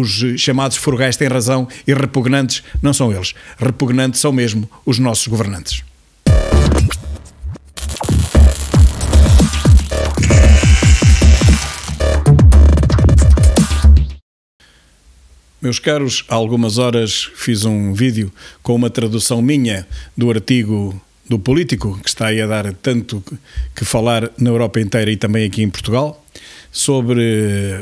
os chamados frugais têm razão e repugnantes não são eles. Repugnantes são mesmo os nossos governantes. Meus caros, há algumas horas fiz um vídeo com uma tradução minha do artigo do Político, que está aí a dar tanto que falar na Europa inteira e também aqui em Portugal, sobre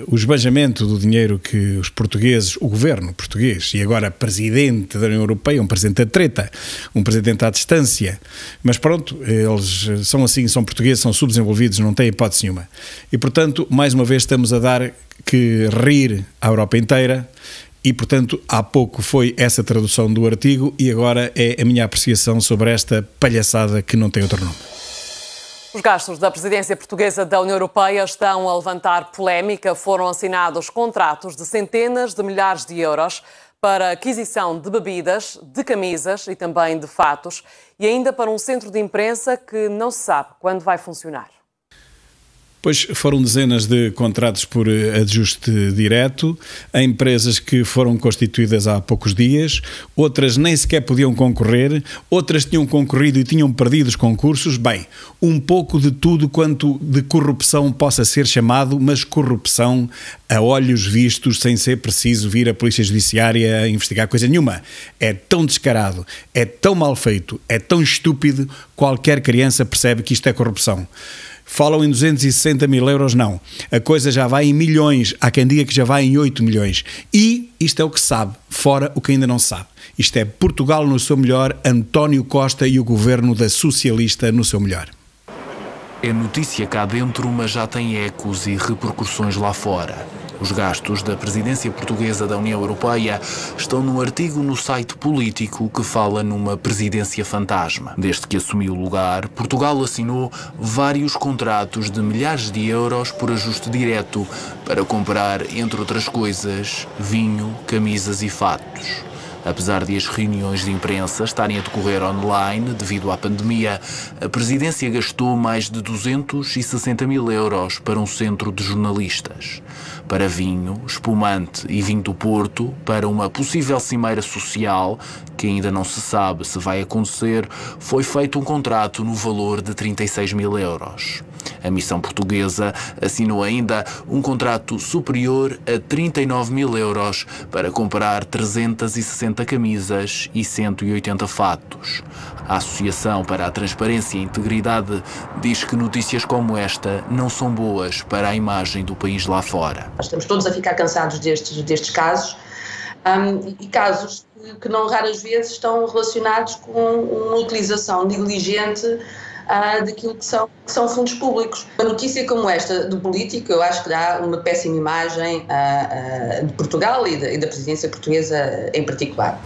o esbanjamento do dinheiro que os portugueses, o governo português e agora presidente da União Europeia, um presidente da treta, um presidente à distância, mas pronto, eles são assim, são portugueses, são subdesenvolvidos, não têm hipótese nenhuma. E portanto, mais uma vez estamos a dar que rir à Europa inteira. E, portanto, há pouco foi essa tradução do artigo e agora é a minha apreciação sobre esta palhaçada que não tem outro nome. Os gastos da presidência portuguesa da União Europeia estão a levantar polémica. Foram assinados contratos de centenas de milhares de euros para aquisição de bebidas, de camisas e também de fatos e ainda para um centro de imprensa que não se sabe quando vai funcionar. Pois foram dezenas de contratos por ajuste direto a empresas que foram constituídas há poucos dias, outras nem sequer podiam concorrer, outras tinham concorrido e tinham perdido os concursos. Bem, um pouco de tudo quanto de corrupção possa ser chamado, mas corrupção a olhos vistos, sem ser preciso vir a Polícia Judiciária a investigar coisa nenhuma. É tão descarado, é tão mal feito, é tão estúpido, qualquer criança percebe que isto é corrupção. Falam em 260 mil euros, não. A coisa já vai em milhões, há quem diga que já vai em 8 milhões. E isto é o que se sabe, fora o que ainda não se sabe. Isto é Portugal no seu melhor, António Costa e o governo da socialista no seu melhor. É notícia cá dentro, mas já tem ecos e repercussões lá fora. Os gastos da presidência portuguesa da União Europeia estão num artigo no site Político que fala numa presidência fantasma. Desde que assumiu o lugar, Portugal assinou vários contratos de milhares de euros por ajuste direto para comprar, entre outras coisas, vinho, camisas e fatos. Apesar de as reuniões de imprensa estarem a decorrer online devido à pandemia, a presidência gastou mais de 260 mil euros para um centro de jornalistas. Para vinho, espumante e vinho do Porto, para uma possível cimeira social, que ainda não se sabe se vai acontecer, foi feito um contrato no valor de 36 mil euros. A missão portuguesa assinou ainda um contrato superior a 39 mil euros para comprar 360 camisas e 180 fatos. A Associação para a Transparência e Integridade diz que notícias como esta não são boas para a imagem do país lá fora. Nós estamos todos a ficar cansados destes casos e casos que não raras vezes estão relacionados com uma utilização negligente daquilo que são fundos públicos. Uma notícia como esta do Político, eu acho que dá uma péssima imagem de Portugal e da presidência portuguesa em particular.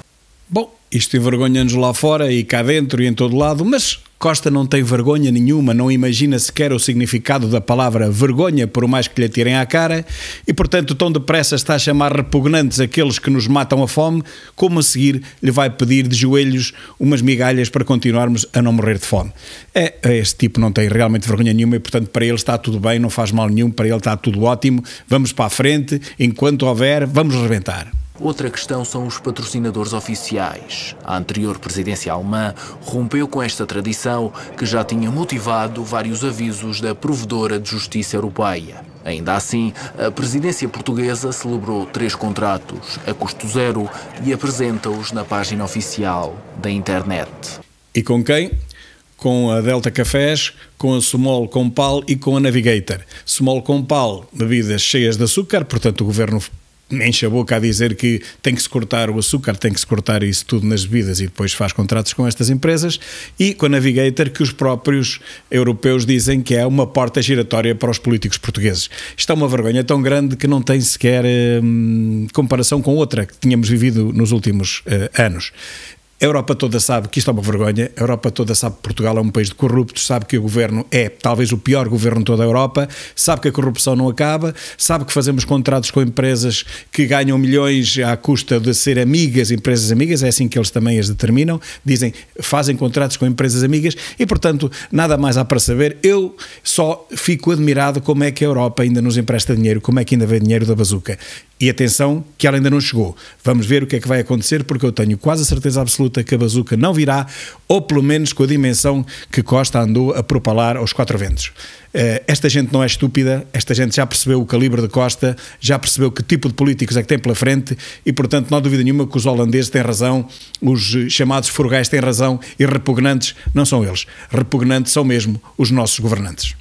Bom, isto envergonha-nos lá fora e cá dentro e em todo lado, mas Costa não tem vergonha nenhuma, não imagina sequer o significado da palavra vergonha, por mais que lhe atirem à cara, e portanto tão depressa está a chamar repugnantes aqueles que nos matam a fome, como a seguir lhe vai pedir de joelhos umas migalhas para continuarmos a não morrer de fome. Este tipo não tem realmente vergonha nenhuma e portanto para ele está tudo bem, não faz mal nenhum, para ele está tudo ótimo, vamos para a frente, enquanto houver, vamos rebentar. Outra questão são os patrocinadores oficiais. A anterior presidência alemã rompeu com esta tradição que já tinha motivado vários avisos da provedora de justiça europeia. Ainda assim, a presidência portuguesa celebrou 3 contratos a custo zero e apresenta-os na página oficial da internet. E com quem? Com a Delta Cafés, com a Smol Compal e com a Navigator. Smol Compal, bebidas cheias de açúcar, portanto o governo enche a boca a dizer que tem que se cortar o açúcar, tem que se cortar isso tudo nas bebidas e depois faz contratos com estas empresas, e com a Navigator, que os próprios europeus dizem que é uma porta giratória para os políticos portugueses. Isto é uma vergonha tão grande que não tem sequer comparação com outra que tínhamos vivido nos últimos anos. A Europa toda sabe que isto é uma vergonha, a Europa toda sabe que Portugal é um país de corruptos, sabe que o governo é talvez o pior governo de toda a Europa, sabe que a corrupção não acaba, sabe que fazemos contratos com empresas que ganham milhões à custa de ser amigas, empresas amigas, é assim que eles também as determinam, dizem, fazem contratos com empresas amigas e, portanto, nada mais há para saber. Eu só fico admirado como é que a Europa ainda nos empresta dinheiro, como é que ainda vê dinheiro da bazuca. E atenção, que ela ainda não chegou. Vamos ver o que é que vai acontecer, porque eu tenho quase a certeza absoluta que a bazuca não virá, ou pelo menos com a dimensão que Costa andou a propalar aos quatro ventos. Esta gente não é estúpida, esta gente já percebeu o calibre de Costa, já percebeu que tipo de políticos é que tem pela frente e, portanto, não há dúvida nenhuma que os holandeses têm razão, os chamados frugais têm razão e repugnantes não são eles. Repugnantes são mesmo os nossos governantes.